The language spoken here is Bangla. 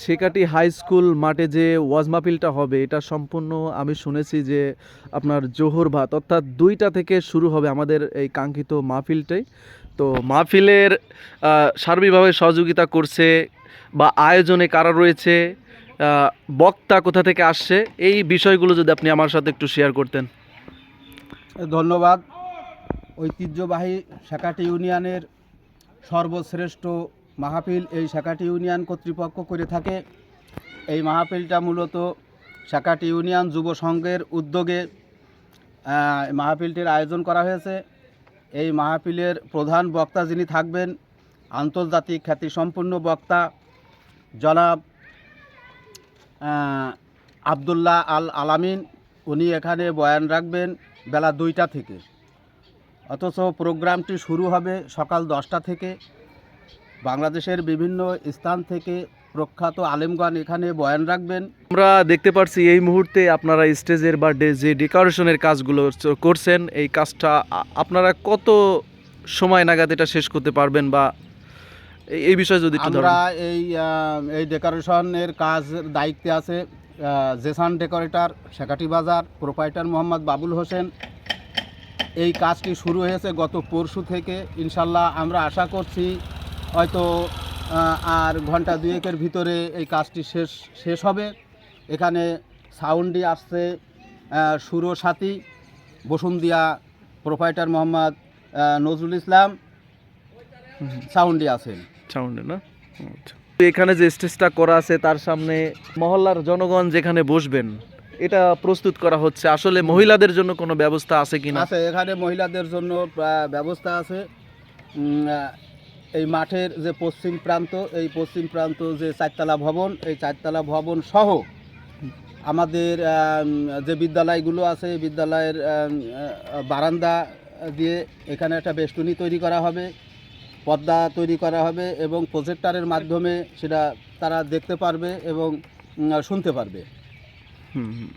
শেকাটি হাই স্কুল মাঠে যে ওয়াজ মাহফিলটা হবে এটা সম্পূর্ণ আমি শুনেছি যে আপনার জোহর ভাত অর্থাৎ 2টা থেকে শুরু হবে আমাদের এই কাঙ্ক্ষিত মাহফিলটাই। তো মাহফিলের সার্বিকভাবে সহযোগিতা করছে বা আয়োজনে কারা রয়েছে, বক্তা কোথা থেকে আসছে, এই বিষয়গুলো যদি আপনি আমার সাথে একটু শেয়ার করতেন। ধন্যবাদ। ঐতিহ্যবাহী শেকাটি ইউনিয়নের সর্বশ্রেষ্ঠ মাহফিল এই শেকাটি ইউনিয়ন কর্তৃপক্ষ করে থাকে। এই মাহফিলটা মূলত শেকাটি ইউনিয়ন যুব সংঘের উদ্যোগে মাহফিলটির আয়োজন করা হয়েছে। এই মাহফিলের প্রধান বক্তা যিনি থাকবেন, আন্তর্জাতিক খ্যাতিসম্পন্ন বক্তা জনাব আবদুল্লাহ আল আলামিন। উনি এখানে বয়ান রাখবেন বেলা 2টা থেকে, অথচ প্রোগ্রামটি শুরু হবে সকাল 10টা থেকে। বাংলাদেশের বিভিন্ন স্থান থেকে প্রখ্যাত আলেমগণ এখানে বয়ান রাখবেন। আমরা দেখতে পাচ্ছি এই মুহূর্তে আপনারা স্টেজের বা যে ডেকোরেশনের কাজগুলো করছেন, এই কাজটা আপনারা কত সময় নাগাদ এটা শেষ করতে পারবেন বা এই বিষয়ে যদি একটু আমরা ধরেন। এই ডেকোরেশনের কাজের দায়িত্বে আছে জেসান ডেকোরেটর, শেকাটি বাজার, প্রোপাইটার মোহাম্মদ বাবুল হোসেন। এই কাজটি শুরু হয়েছে গত পরশু থেকে। ইনশাল্লাহ আমরা আশা করছি হয়তো আর ঘন্টা দুয়েকের ভিতরে এই কাজটি শেষ হবে। এখানে সাউন্ডি আসছে সুরসাথী, বসুন্দিয়া প্রোপাইটার মোহাম্মদ নজরুল ইসলাম সাউন্ডি আছেন। সাউন্ডে না? আচ্ছা। এখানে যে স্টেজটা করা আছে তার সামনে মহল্লার জনগণ যেখানে বসবেন এটা প্রস্তুত করা হচ্ছে, আসলে মহিলাদের জন্য কোনো ব্যবস্থা আছে কিনা? আছে, এখানে মহিলাদের জন্য ব্যবস্থা আছে। এই মাঠের যে পশ্চিম প্রান্ত, এই পশ্চিম প্রান্ত যে 4তলা ভবন, এই 4তলা ভবন সহ আমাদের যে বিদ্যালয়গুলো আছে, এই বিদ্যালয়ের বারান্দা দিয়ে এখানে একটা বেষ্টনী তৈরি করা হবে, পর্দা তৈরি করা হবে এবং প্রজেক্টরের মাধ্যমে সেটা তারা দেখতে পারবে এবং শুনতে পারবে। হুম হুম।